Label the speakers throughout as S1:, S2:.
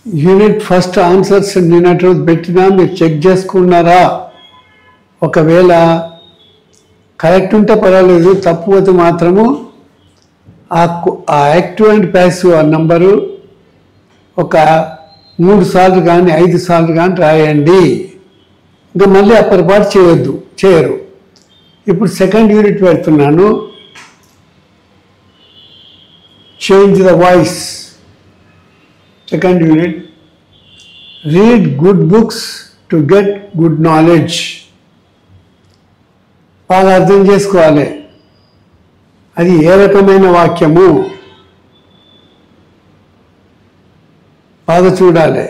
S1: Unit first answers నిన్నటి రోజు పెట్టినా మీరు చెక్ చేసుకున్నారా? ఒకవేళ కరెక్ట్ ఉంటే పర్వాలేదు, తప్పు పోతే మాత్రము ఆ యాక్టివ్ అండ్ ప్యాసివ్ ఆ నంబరు ఒక 3 సార్లు కానీ 5 సార్లు కానీ రాయండి. ఇంకా మళ్ళీ అప్పటిపాటు చేయరు. ఇప్పుడు సెకండ్ యూనిట్ పెడుతున్నాను. Change the voice. Second unit, read good books to get good knowledge. బాగా అర్థం చేసుకోవాలి అది ఏ రకమైన వాక్యము, బాగా చూడాలి,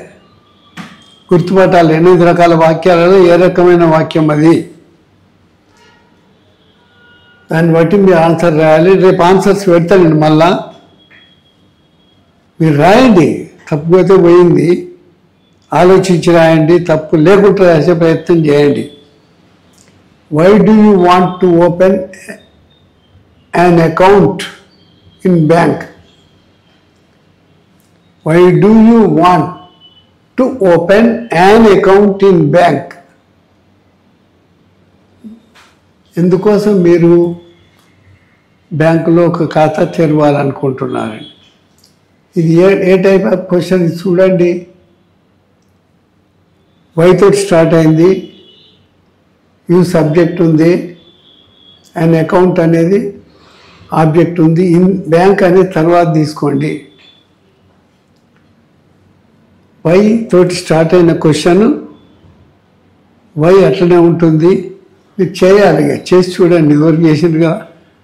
S1: గుర్తుపట్టాలి 8 రకాల వాక్యాలలో ఏ రకమైన వాక్యం అది. దాన్ని బట్టి మీరు ఆన్సర్ రాయాలి. రేపు ఆన్సర్స్ పెడతానండి, మళ్ళా మీరు రాయండి. తప్పుపోతే పోయింది, ఆలోచించి రాయండి. తప్పు లేకుండా రాసే ప్రయత్నం చేయండి. Why do you want to open an account in bank? Why do you want to open an account in bank? ఎందుకోసం మీరు బ్యాంకులో ఒక ఖాతా తెరవాలనుకుంటున్నారు? ఇది ఏ టైప్ ఆఫ్ క్వశ్చన్ చూడండి. వై తోటి స్టార్ట్ అయింది, యూ సబ్జెక్ట్ ఉంది, అండ్ అకౌంట్ అనేది ఆబ్జెక్ట్ ఉంది, ఇన్ బ్యాంక్ అనేది తర్వాత తీసుకోండి. వై తోటి స్టార్ట్ అయిన క్వశ్చన్ వై అట్లనే ఉంటుంది. మీరు చేయాలి, చేసి చూడండి. ఎవరికి చేసినగా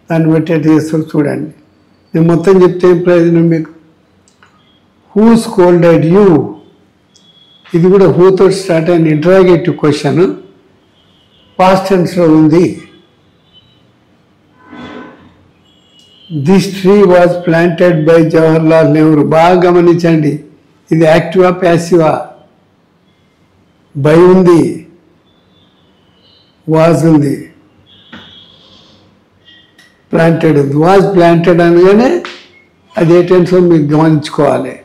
S1: దాన్ని బట్టి ఎట్లా చేస్తారు చూడండి. నేను మొత్తం చెప్తే ఏం ప్రయోజనం మీకు? హూ స్కోల్డెడ్ యూ, ఇది కూడా హూ తోటి స్టార్ట్ అయిన ఇంటరాగేటివ్ క్వశ్చన్ పాస్ట్ టెన్స్లో ఉంది. This tree was planted by Jawaharlal Nehru. బాగా గమనించండి, ఇది యాక్టివా ప్యాసివా? బై ఉంది, వాజ్ ఉంది, ప్లాంటెడ్ ఉంది. వాజ్ ప్లాంటెడ్ అనగానే అది ఏ టెన్స్లో మీరు గమనించుకోవాలి.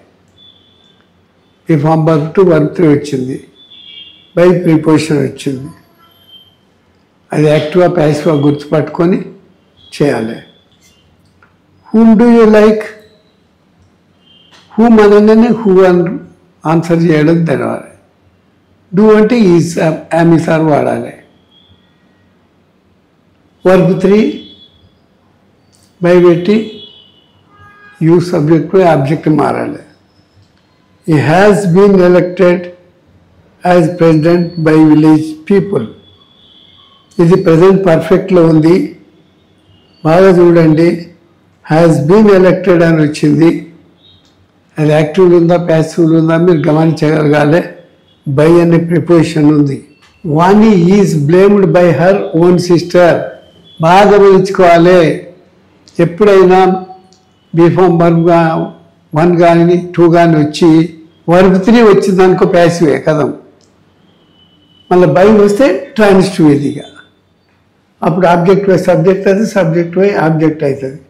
S1: ఈ ఫామ్ వర్బ్ టు వర్బ్ 3 వచ్చింది, బై ప్రిపోజిషన్ వచ్చింది. అది యాక్టివా ప్యాసివా గుర్తుపట్టుకొని చేయాలి. Whom do you like, whom అనగానే హూ అని ఆన్సర్ చేయడం తెలవాలి. డూ అంటే ఈజ్ ఆర్ వాడాలి. వర్బ్ 3 బై పెట్టి యూ సబ్జెక్ట్ పై ఆబ్జెక్ట్ మారాలి. He has been elected as president by village people. ఇది ప్రజెంట్ పర్ఫెక్ట్లో ఉంది, బాగా చూడండి. హ్యాస్ బీన్ ఎలక్టెడ్ అని వచ్చింది, అది యాక్టివ్లు ఉందా ప్యాసివ్లు ఉందా మీరు గమనించగలగాలి. బై అనే ప్రిపోజిషన్ ఉంది. Vani is blamed by her own sister. బాగా గమనించుకోవాలి. ఎప్పుడైనా బిఫామ్ వర్బ్ 1 కానీ 2 కానీ వచ్చి వర్బ్ 3 వచ్చింది అనుకో ప్యాసివే కదా. మళ్ళీ బై వస్తే ట్రాన్సిటివ్ ఇదిగా. అప్పుడు ఆబ్జెక్ట్ వై సబ్జెక్ట్ అవుతుంది, సబ్జెక్ట్ వై ఆబ్జెక్ట్ అవుతుంది.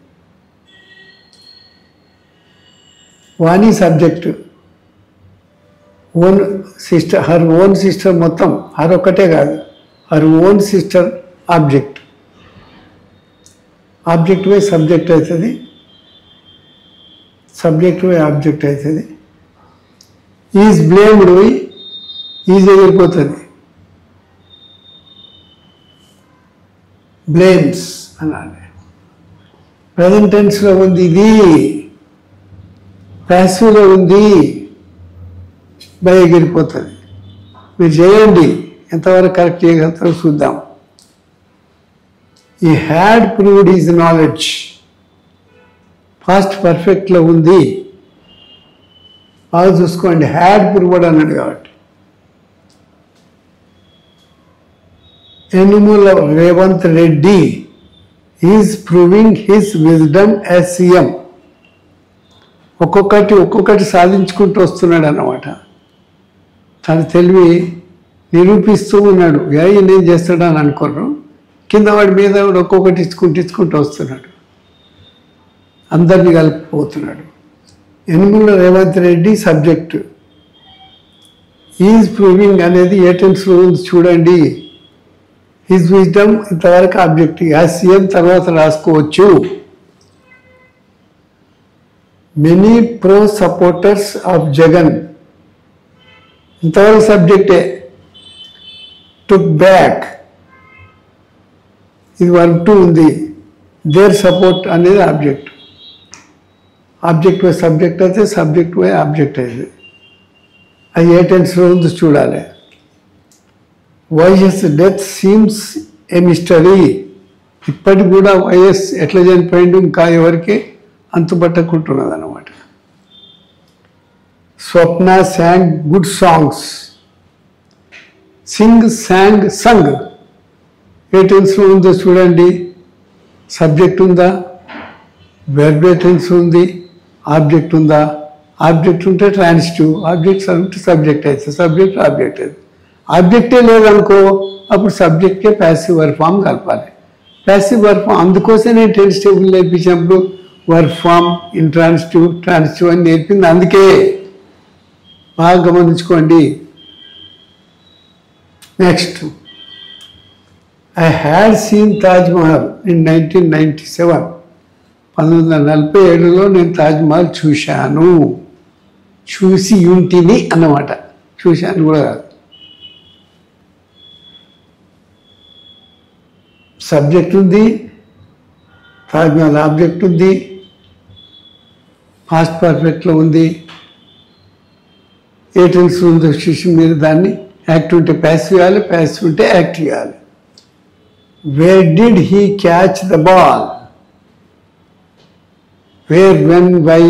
S1: Vani subject, own sister, her own sister, మొత్తం హర్ ఒక్కటే కాదు, her own sister object. Object వై సబ్జెక్ట్ అవుతుంది, సబ్జెక్ట్ వై ఆబ్జెక్ట్ అవుతుంది. ఈజ్ బ్లేమ్డ్ వై ఈజ్ ఎగిరిపోతుంది, బ్లేమ్స్ అనాలి. ప్రజెంట్ టెన్స్లో ఉంది, ఇది ప్యాసివ్లో ఉంది, బై ఎగిరిపోతుంది. మీరు చేయండి, ఎంతవరకు కరెక్ట్ చేయగలుగుతారో చూద్దాం. ఈ had proved his knowledge, past పర్ఫెక్ట్లో ఉంది, బాగా చూసుకోండి. హ్యాడ్ ప్రూవ్డ్ అన్నాడు కాబట్టి. Anumula Revanth Reddy is proving his wisdom as CM. ఒక్కొక్కటి సాధించుకుంటూ వస్తున్నాడు అన్నమాట. తన తెలివి నిరూపిస్తూ ఉన్నాడు. నేను చేస్తాడని అనుకోరు, కింద వాడి మీద కూడా ఒక్కొక్కటి ఇచ్చుకుంటూ వస్తున్నాడు, అందరినీ కలిపిపోతున్నాడు. Anumula Revanth Reddy subject, is proving అనేది ఏ టెన్స్లో ఉంది చూడండి. హిజ్ విజ్డమ్ ఇంతవరకు ఆబ్జెక్ట్, యాజ్ సీఎం తర్వాత రాసుకోవచ్చు. Many pro supporters of Jagan ఇంతవరకు సబ్జెక్టే. టుక్ బ్యాక్ ఇది వర్బ్ టు ఉంది. దేర్ సపోర్ట్ అనేది ఆబ్జెక్ట్. ఆబ్జెక్ట్ వై సబ్జెక్ట్ అయితే సబ్జెక్ట్ వై ఆబ్జెక్ట్ అయింది. అది ఏ టెన్స్లో ఉందో చూడాలి. YS death seems a mystery. ఇప్పటికి కూడా వైఎస్ ఎట్లా చనిపోయిండు ఇంకా ఎవరికి అంతుపట్టకుంటున్నది అన్నమాట. Swapna sang good songs. Sing sang sung ఏ టెన్స్లో ఉందో చూడండి. సబ్జెక్ట్ ఉందా, వెర్బ్ ఏ టెన్స్ ఉంది, ఆబ్జెక్ట్ ఉందా. ఆబ్జెక్ట్ ఉంటే ట్రాన్సిటివ్, ఆబ్జెక్ట్ ఉంటే సబ్జెక్ట్ అయితే సబ్జెక్ట్ ఆబ్జెక్ట్ అయితే. ఆబ్జెక్టే లేదనుకో అప్పుడు సబ్జెక్ట్కే ప్యాసివ్ వర్బ్ ఫామ్ కలపాలి. ప్యాసివ్ వర్బ్ ఫామ్ అందుకోసం నేను టెన్స్ టేబుల్ నేర్పించినప్పుడు వర్బ్ ఫామ్ ఇంట్రాన్సిటివ్ ట్రాన్సిటివ్ అని నేర్పింది. అందుకే బాగా గమనించుకోండి. Next, I had seen Taj Mahal in 1997. 1947లో నేను తాజ్మహల్ చూశాను. చూసి ఉంటిని అన్నమాట, చూశాను కూడా కాదు. సబ్జెక్ట్ ఉంది, తాజ్మహల్ ఆబ్జెక్ట్ ఉంది, పాస్ట్ పర్ఫెక్ట్లో ఉంది. ఏ టెన్స్ ఉందో చూసి మీరు దాన్ని యాక్టివ్ ఉంటే ప్యాసివ్ చేయాలి, ప్యాసివ్ ఉంటే యాక్టివ్ చేయాలి. Where did he catch the ball. Where, when, why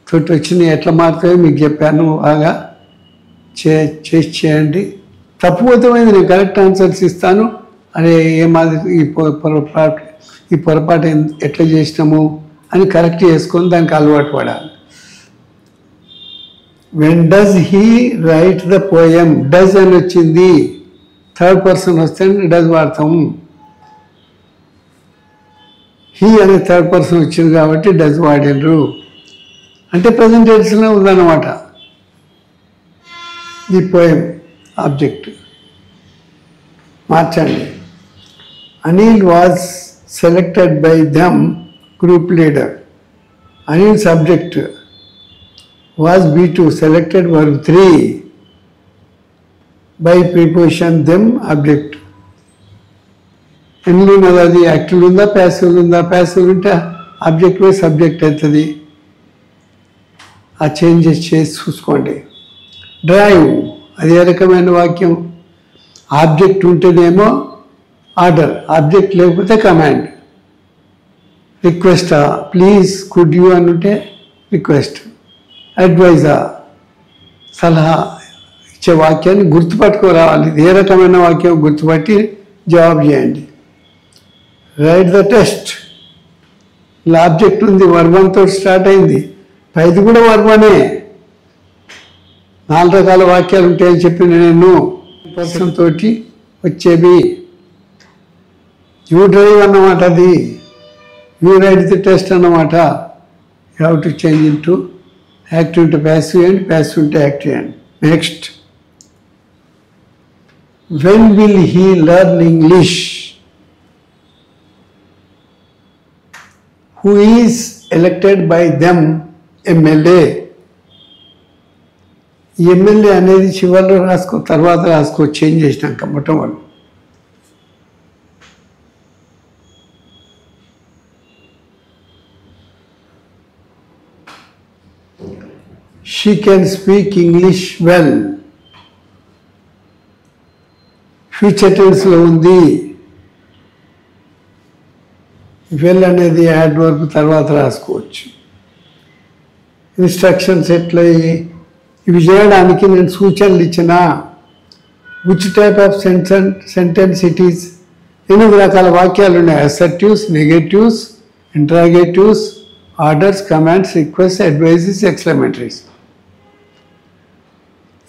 S1: తోటి వచ్చినాయి ఎట్లా మారుతాయో మీకు చెప్పాను. బాగా చేయండి. తప్పుపోతమైంది నేను కరెక్ట్ ఆన్సర్స్ ఇస్తాను. అరే ఏమాది ఈ పొరపాటు ఎట్లా చేసినాము అని కరెక్ట్ చేసుకొని దానికి అలవాటు పడాలి. When does he right the poem. Does అని వచ్చింది, థర్డ్ పర్సన్ వస్తే డస్ వాడతాము. హీ అనే థర్డ్ పర్సన్ వచ్చింది కాబట్టి డస్ వాడినరు. అంటే ప్రజెంట్ టెన్స్లో ఉందన్నమాట ఈ పోయం ఆబ్జెక్ట్. మార్చండి. Anil was selected by them group leader. Anil subject, was B2 selected verb 3 by preposition them object. ఎన్లో ఉన్నది అది యాక్టివ్ ఉందా ప్యాసివ్ ఉందా. ప్యాసివ్ ఉంటే ఆబ్జెక్ట్ వై సబ్జెక్ట్ అవుతుంది. ఆ చేంజెస్ చేసి చూసుకోండి. డ్రైవ్ అది ఏ రకమైన వాక్యం. ఆబ్జెక్ట్ ఉంటేనేమో ఆర్డర్, ఆబ్జెక్ట్ లేకపోతే command. Request, please could you అని ఉంటే రిక్వెస్ట్. అడ్వైజర్ సలహా ఇచ్చే వాక్యాన్ని గుర్తుపట్టుకోరావాలి. ఇది ఏ రకమైన వాక్యం గుర్తుపట్టి జవాబు చేయండి. Right the test. ఇలా ఆబ్జెక్ట్ ఉంది, వర్బంతో స్టార్ట్ అయింది. పైది కూడా వర్బనే. 4 రకాల వాక్యాలు ఉంటాయని చెప్పిన నేను పర్సన్ తోటి వచ్చేవి. యూ డ్రైవ్ అన్నమాట, అది యూ రైట్ ది టెస్ట్ అన్నమాట. You have to change in to active ఉంటే ప్యాసివ్ అండ్ ప్యాసివ్ ఉంటే active and. Next, when will he learn English. Who is elected by them MLA. MLA అనేది చివరిలో రాసుకో, తర్వాత రాసుకో చేంజ్ చేసినాక మొట్టమొదటి. She can speak English well. Future టెన్స్లో ఉంది. వెల్ అనేది యాడ్ వర్బ్ తర్వాత రాసుకోవచ్చు. ఇన్స్ట్రక్షన్స్ ఎట్లా ఇవి చేయడానికి నేను సూచనలు ఇచ్చిన. Which type of sentence it is. 8 రకాల వాక్యాలు ఉన్నాయి. Assertives, negatives, interrogatives, orders, commands, request, advices, exclamatories.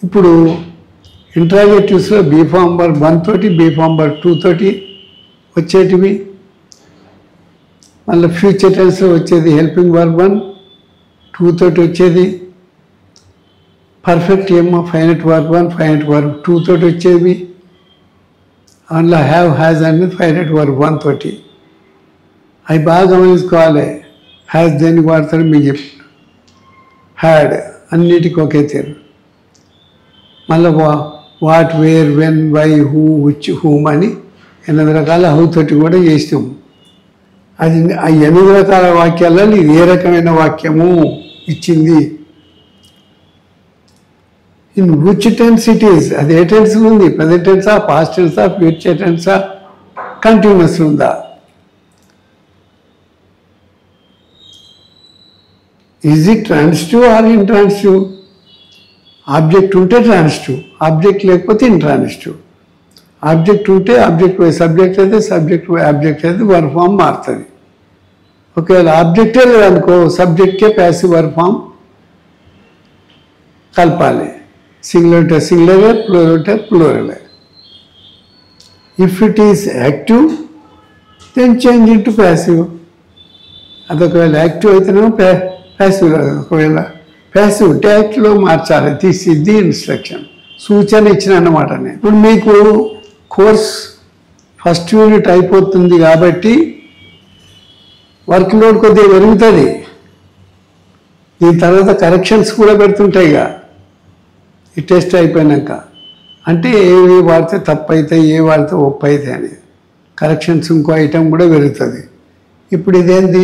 S1: ఇప్పుడు ఇంట్రాగేటివ్స్లో బీ ఫామ్ వర్బ్ 1 తోటి, బీ ఫామ్ వర్బ్ 2 తోటి వచ్చేటివి. మళ్ళీ ఫ్యూచర్ టెన్స్లో వచ్చేది హెల్పింగ్ వర్బ్ 1, 2 తోటి వచ్చేది. పర్ఫెక్ట్ ఏమో ఫైనట్ వర్బ్ 1 ఫైనట్ వర్బ్ 2 తోటి వచ్చేవి. అందులో హ్యావ్ హ్యాజ్ అనేది ఫైనట్ వర్బ్ 1 తోటి. అవి బాగా గమనించుకోవాలి. హ్యాజ్ దేనికి వాడతారు మీకు చెప్పి, హ్యాడ్ అన్నిటికీ ఒకే తీరు. మళ్ళీ what, where, when, why, who, which, whom అని 8 రకాల హౌ తోటి కూడా చేసినాము. అది ఆ 8 రకాల వాక్యాలలో ఇది ఏ రకమైన వాక్యము ఇచ్చింది, in which tense it is, అది ఏ టెన్స్ ఉంది, ప్రజెంట్ టెన్సా, పాస్ట్ టెన్సా, ఫ్యూచర్ టెన్సా, కంటిన్యూస్ ఉందా. Is it transitive or intransitive? Object ఉంటే ట్రాన్సిటివ్, ఆబ్జెక్ట్ లేకపోతే ఇంట్రాన్సిటివ్. ఆబ్జెక్ట్ ఉంటే ఆబ్జెక్ట్ బై సబ్జెక్ట్ అయితే, సబ్జెక్ట్ బై ఆబ్జెక్ట్ అయితే వర్బ్ ఫామ్ మారుతుంది. ఒకవేళ ఆబ్జెక్టే లేదనుకో సబ్జెక్ట్కే ప్యాసివ్ వర్బ్ ఫామ్ కలపాలి. సింగులర్ ఉంటే సింగులరే, ప్లూరల్ ఉంటే ప్లూరలే. If it is active then change into passive. అది ఒకవేళ యాక్టివ్ అయితేనేమో ప్యాసివ్ రాదు. ఒకవేళ ప్యాసివ్ ఉంటే యాక్టివ్లో మార్చాలి. దిస్ ఇస్ ది ఇన్స్ట్రక్షన్, సూచన ఇచ్చిన అన్నమాట. నేను ఇప్పుడు మీకు కోర్స్ ఫస్ట్ యూనిట్ అయిపోతుంది కాబట్టి వర్క్ లోడ్ కొద్దిగా పెరుగుతుంది. దీని తర్వాత కరెక్షన్స్ కూడా పెడుతుంటాయిగా ఈ టెస్ట్ అయిపోయినాక. అంటే ఏవి వాడితే తప్పు అవుతాయి, ఏ వాడితే ఒప్పు అవుతాయి అని కరెక్షన్స్ ఇంకో ఐటెం కూడా పెరుగుతుంది. ఇప్పుడు ఇదేంటి,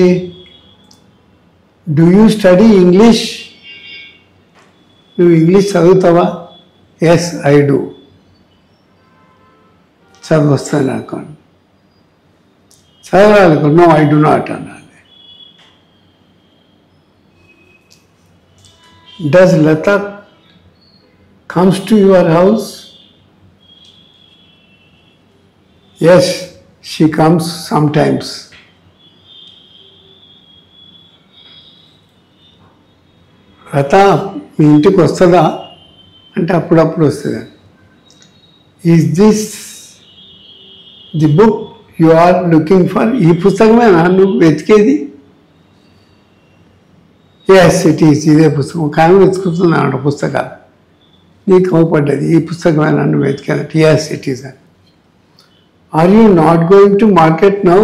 S1: డూ యూ స్టడీ ఇంగ్లీష్? నువ్వు ఇంగ్లీష్ చదువుతావా? Yes I do. చదువుస్తాను అనుకోండి. చదవాలనుకో నో ఐ డు నాట్ అనాలి. Does Latha comes to your house? Yes, she comes sometimes. Latha మీ ఇంటికి వస్తుందా అంటే అప్పుడప్పుడు వస్తుంది. Is this the book you are looking for? ఈ పుస్తకమేనా నువ్వు వెతికేది? ఎస్ ఇట్ ఈస్, ఇదే పుస్తకం. కానీ వెతుకుతున్నాను పుస్తకాలు, నీకు అవపడ్డది ఈ పుస్తకమే నన్ను వెతికానంటే ఎస్ ఇట్ ఈస్ అని. Are you not going to market now?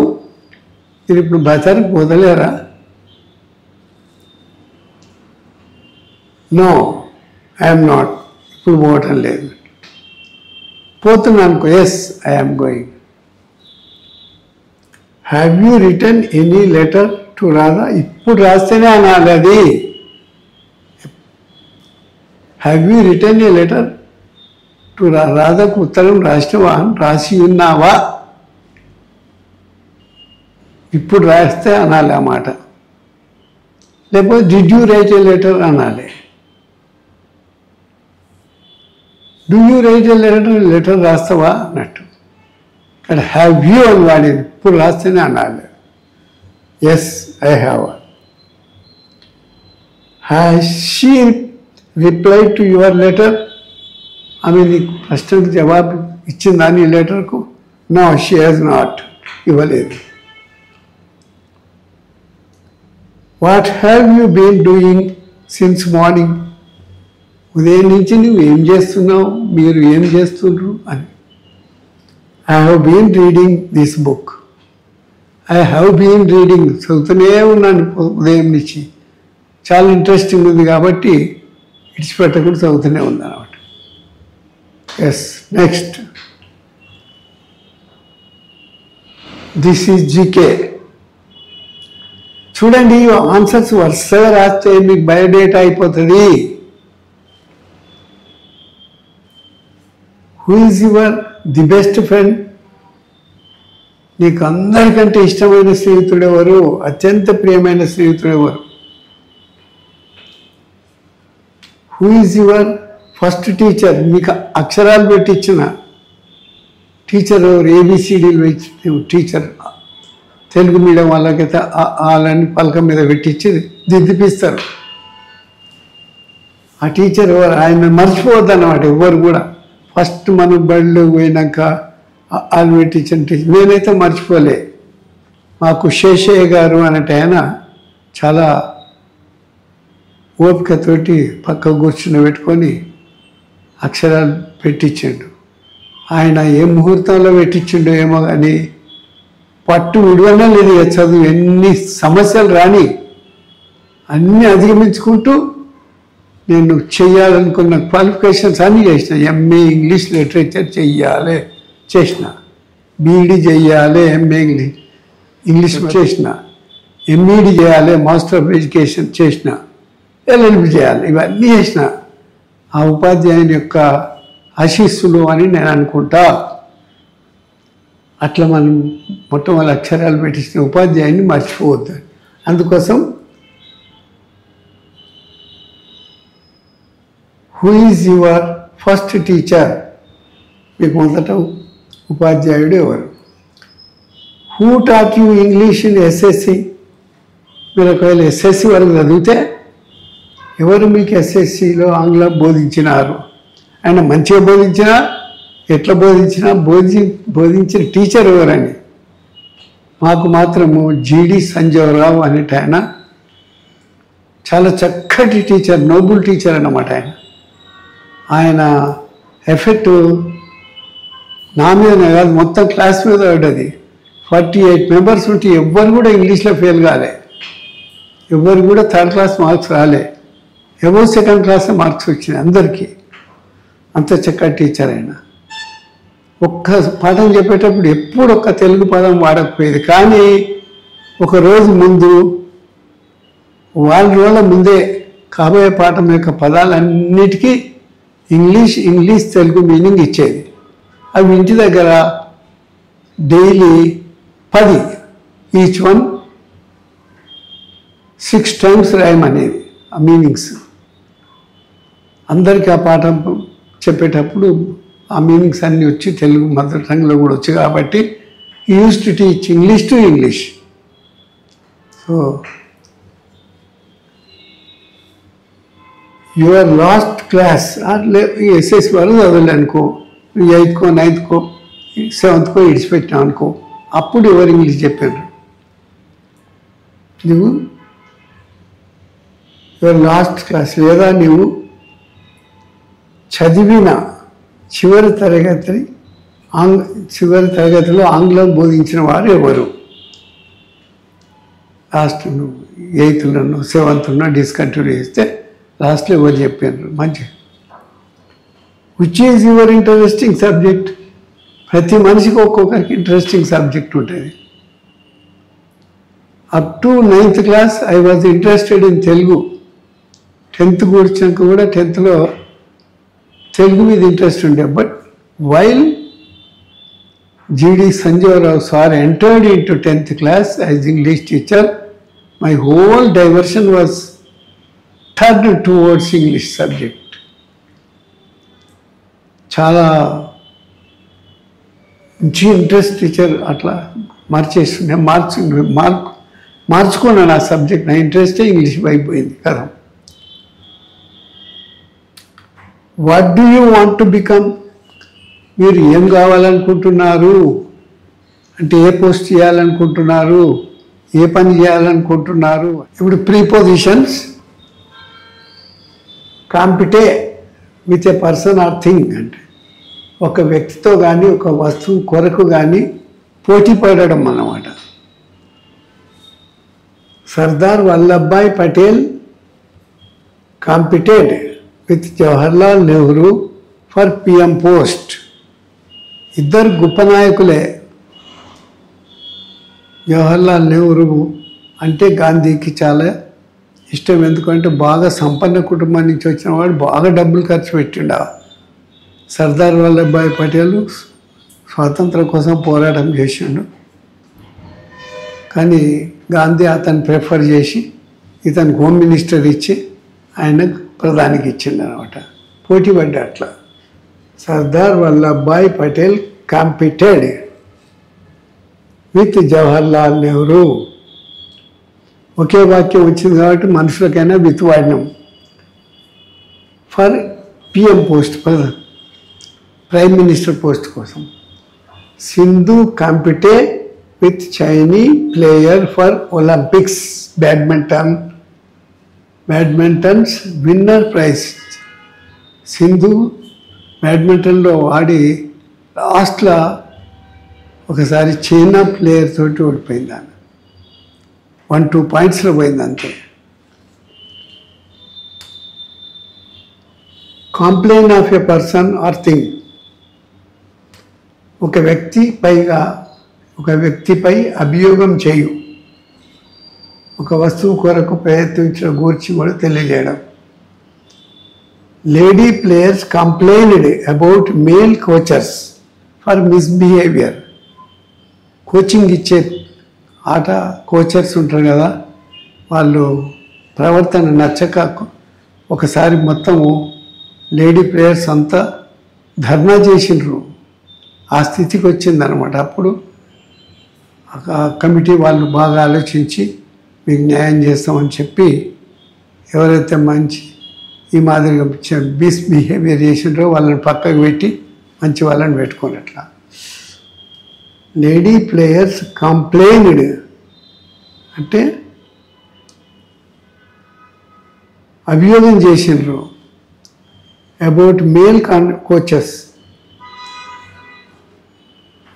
S1: మీరు ఇప్పుడు బజార్కి పోదలేరా? నో ఐఎమ్ నాట్, ఇప్పుడు పోవటం లేదు. పోతున్నాను అనుకో yes I'm going. Have you return any letter to Radha? ఇప్పుడు రాస్తేనే అనాలి అది. Have you return a letter to రాధకు ఉత్తరం రాసినవా? రాసి ఉన్నావా? ఇప్పుడు రాస్తే అనాలి ఆ మాట. లేకపోతే did you write a letter అనాలి. Do you write a letter రాస్తావా అన్నట్టు. ఇక్కడ హ్యావ్ యూ అని వాడేది, ఇప్పుడు రాస్తేనే అనాలి. Yes I have. Has she reply to your letter? ఆమె నీకు ప్రశ్నకు జవాబు ఇచ్చిందా నీ లెటర్కు? నో షీ హాజ్ నాట్, ఇవ్వలేదు. What have you been doing since morning? ఉదయం నుంచి నువ్వు ఏం చేస్తున్నావు, మీరు ఏం చేస్తుండ్రు అని. I have been reading this book. I have been reading, చదువుతూనే ఉన్నాను ఉదయం నుంచి, చాలా ఇంట్రెస్టింగ్ ఉంది కాబట్టి ఇడిచిపెట్టకుండా చదువుతూనే ఉంది అన్నమాట. Yes next, this is GK. చూడండి ఆన్సర్స్ వరుసగా రాస్తే మీకు బయోడేటా అయిపోతుంది. Who is your the best friend? నీకు అందరికంటే ఇష్టమైన స్నేహితుడు ఎవరు? అత్యంత ప్రియమైన స్నేహితుడు ఎవరు? Who is your first teacher? మీకు అక్షరాలు పెట్టి ఇచ్చిన టీచర్ ఎవరు? ఏబిసిడీలు టీచర్. తెలుగు మీడియం వాళ్ళకైతే వాళ్ళని పలకం మీద పెట్టించి దిద్దిపిస్తారు. ఆ టీచర్ ఎవరు? ఆయన మర్చిపోవద్దు అన్నమాట ఎవరు కూడా. ఫస్ట్ మనం బళ్ళు పోయినాక వాళ్ళు పెట్టించిన టీచర్ నేనైతే మర్చిపోలే. మాకు శేషయ్య గారు అన్నట్టు ఆయన చాలా ఓపికతోటి పక్క కూర్చుని పెట్టుకొని అక్షరాలు పెట్టించిండు. ఆయన ఏ ముహూర్తంలో పెట్టించిండో ఏమో కానీ పట్టు విడువనే లేదు. చదువు ఎన్ని సమస్యలు రాని అన్నీ అధిగమించుకుంటూ నేను చెయ్యాలనుకున్న క్వాలిఫికేషన్స్ అన్నీ చేసిన. ఎంఏ ఇంగ్లీష్ లిటరేచర్ చెయ్యాలి చేసిన, బీఈడి చేయాలి, ఎంఏ ఇంగ్లీష్ చేసిన, ఎంఈడి చేయాలి, మాస్టర్ ఆఫ్ ఎడ్యుకేషన్ చేసిన, ఎల్ఎల్బి చేయాలి, ఇవన్నీ చేసిన. ఆ ఉపాధ్యాయుని యొక్క ఆశీస్సులు అని నేను అనుకుంటా. అట్లా మనం మొట్టమొదటి అక్షరాలు పెట్టించిన ఉపాధ్యాయుని మర్చిపోవద్దు. అందుకోసం who is your first teacher, మీకు మొదట ఉపాధ్యాయుడు ఎవరు? Who taught you English in SSC, మీరు ఒకవేళ ఎస్ఎస్సి వరకు చదివితే ఎవరు మీకు ఎస్ఎస్సిలో ఆంగ్లం బోధించినారు? ఆయన మంచిగా బోధించినా, ఎట్లా బోధించినా బోధించిన టీచర్ ఎవరని. మాకు మాత్రము జీడి సంజీవరావు అనేటి ఆయన చాలా చక్కటి టీచర్, నోబుల్ టీచర్ అన్నమాట. ఆయన ఎఫెక్ట్ నా మీదనే కాదు, మొత్తం క్లాస్ మీద పడ్డది. 48 మెంబర్స్ ఉంటే ఎవ్వరు కూడా ఇంగ్లీష్లో ఫెయిల్ కాలే, ఎవ్వరు కూడా థర్డ్ క్లాస్ మార్క్స్ రాలే, ఎవరు సెకండ్ క్లాస్ మార్క్స్ వచ్చినాయి అందరికీ. అంత చక్కటి టీచర్ ఆయన. ఒక్క పాఠం చెప్పేటప్పుడు ఎప్పుడు ఒక్క తెలుగు పదం వాడకపోయేది. కానీ ఒకరోజు ముందు, వాళ్ళ రోజుల ముందే కాబోయే పాఠం యొక్క పదాలన్నిటికీ ఇంగ్లీష్ తెలుగు మీనింగ్ ఇచ్చేది. అవి ఇంటి దగ్గర డైలీ 10, ఈచ్ వన్ 6 times రాయమనేది ఆ మీనింగ్స్. అందరికీ ఆ పాఠం చెప్పేటప్పుడు ఆ మీనింగ్స్ అన్నీ వచ్చి తెలుగు మదర్ టంగ్లో కూడా వచ్చి కాబట్టి use to teach English to English. So your last class SSC వరకు చదవలేనుకో, 8th, 9th, 7th ఇడిచిపెట్టినావు అనుకో, అప్పుడు ఎవరు ఇంగ్లీష్ చెప్పారు? నువ్వు యువర్ లాస్ట్ క్లాస్ లేదా నువ్వు చదివిన చివరి తరగతిలో ఆంగ్లం బోధించిన వారు ఎవరు? లాస్ట్ నువ్వు 8th, 7th డిస్కంటిన్యూ చేస్తే లాస్ట్లో ఎవరు చెప్పారు? మంచి which is your interesting subject? ప్రతి మనిషికి ఒక్కొక్కరికి ఇంట్రెస్టింగ్ సబ్జెక్ట్ ఉంటుంది. Up to 9th class I was interested in Telugu. 10th కూర్చాక కూడా 10thలో తెలుగు మీద ఇంట్రెస్ట్ ఉండే. బట్ వైల్ జీడి Sanjeeva Rao sir entered in to 10th class as English teacher, my whole diversion was turn towards English subject. చాలా మంచి interest teacher అట్లా మార్చేస్తుండే, మార్చుకున్నాను ఆ subject. నా ఇంట్రెస్టే ఇంగ్లీష్ అయిపోయింది కదా. What do you want to become? మీరు ఏం కావాలనుకుంటున్నారు అంటే ఏ పోస్ట్ చేయాలనుకుంటున్నారు, ఏ పని చేయాలనుకుంటున్నారు? ఇప్పుడు prepositions compete with a person or thing అంటే ఒక వ్యక్తితో కానీ ఒక వస్తువు కొరకు కానీ పోటీ పడడం అన్నమాట. Sardar Vallabhbhai Patel competed with Jawaharlal Nehru for PM post. ఇద్దరు గొప్ప నాయకులే. జవహర్లాల్ నెహ్రూ అంటే గాంధీకి చాలా ఇష్టం. ఎందుకంటే బాగా సంపన్న కుటుంబం నుంచి వచ్చిన వాడు, బాగా డబ్బులు ఖర్చు పెట్టిండు. సర్దార్ వల్లభాయ్ పటేల్ స్వాతంత్రం కోసం పోరాటం చేసిండు. కానీ గాంధీ అతను ప్రిఫర్ చేసి ఇతనికి హోమ్ మినిస్టర్ ఇచ్చి ఆయన ప్రధానికి ఇచ్చిండు అనమాట. పోటీ పడ్డా అట్లా. Sardar Vallabhbhai Patel competed with Jawaharlal Nehru. ఒకే వాక్యం వచ్చింది కాబట్టి మనుషులకైనా విత్ వాడినాం. For PM post, prime minister post కోసం. Sindhu compete with Chinese player for Olympics badminton badmintons winner prize. Sindhu బ్యాడ్మింటన్లో ఆడి లాస్ట్లో ఒకసారి చైనా ప్లేయర్ తోటి ఓడిపోయింది. ఆమె 1-2 పాయింట్స్లో పోయింది అంతే. Complaint of a person or thing. ఒక వ్యక్తిపై అభియోగం చేయు. ఒక వస్తువు కొరకు ప్రయత్నించడం గూర్చి కూడా తెలియజేయడం. Lady players complained about male coachers for misbehaviour. Coaching ఇచ్చే ఆట కోచర్స్ ఉంటారు కదా, వాళ్ళు ప్రవర్తన నచ్చక ఒకసారి మొత్తము లేడీ ప్లేయర్స్ అంతా ధర్నా చేసిండ్రు. ఆ స్థితికి వచ్చిందనమాట. అప్పుడు కమిటీ వాళ్ళు బాగా ఆలోచించి మీకు న్యాయం చేస్తామని చెప్పి ఎవరైతే ఈ మాదిరిగా మిస్బిహేవియర్ చేసిండ్రో వాళ్ళని పక్కకు పెట్టి మంచి వాళ్ళని పెట్టుకున్నట్ల. లేడీ ప్లేయర్స్ కంప్లైన్డ్ అంటే అభియోగం చేసిండ్రు అబౌట్ మేల్ కోచెస్,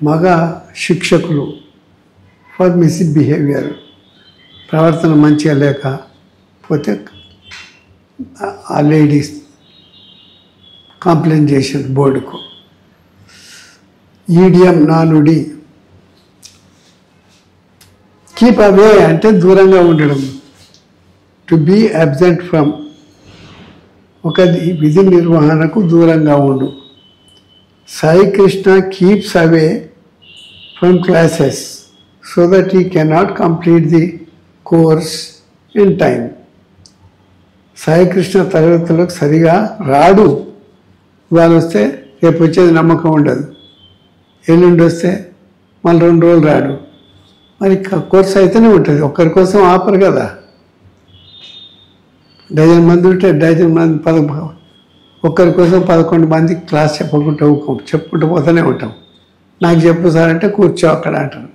S1: మగ శిక్షకులు, ఫర్ మిస్బిహేవియర్, ప్రవర్తన మంచిగా లేకపోతే ఆ లేడీస్ కంప్లైంట్ చేసిండ్రు బోర్డుకు. ఈడియం నానుడి. కీప్ అవే అంటే దూరంగా ఉండడం. టు బీ అబ్సెంట్ ఫ్రమ్, ఒక విధి నిర్వహణకు దూరంగా ఉండు. Sai Krishna keeps away from classes so that he cannot complete the course in time. Sai Krishna తరగతులకు సరిగా రాడు. ఇవాళ వస్తే రేపు వచ్చేది నమ్మకం ఉండదు, ఎల్లుండి వస్తే మళ్ళీ 2 రోజులు రాడు. మరి కోర్స్ అయితేనే ఉంటుంది. ఒక్కరి కోసం ఆపరు కదా. డజన్ మంది ఉంటే డజన్ మంది ఒక్కరి కోసం 11 మంది క్లాస్ చెప్పుకుంటూ పోతూనే ఉంటాం. నాకు చెప్పు సార్ అంటే కూర్చో అక్కడ అంటారు.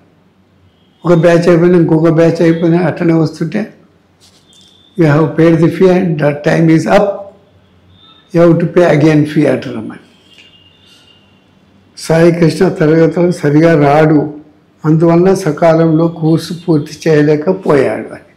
S1: ఒక బ్యాచ్ అయిపోయినా ఇంకొక బ్యాచ్ అయిపోయినా అట్లనే వస్తుంటే you have paid the fee and that time is up, you have to pay again fee అంటారు అన్నమాట. సాయి కృష్ణ తరగతులకు సరిగా రాడు, అందువల్ల సకాలంలో కోర్సు పూర్తి చేయలేకపోయాడు అని.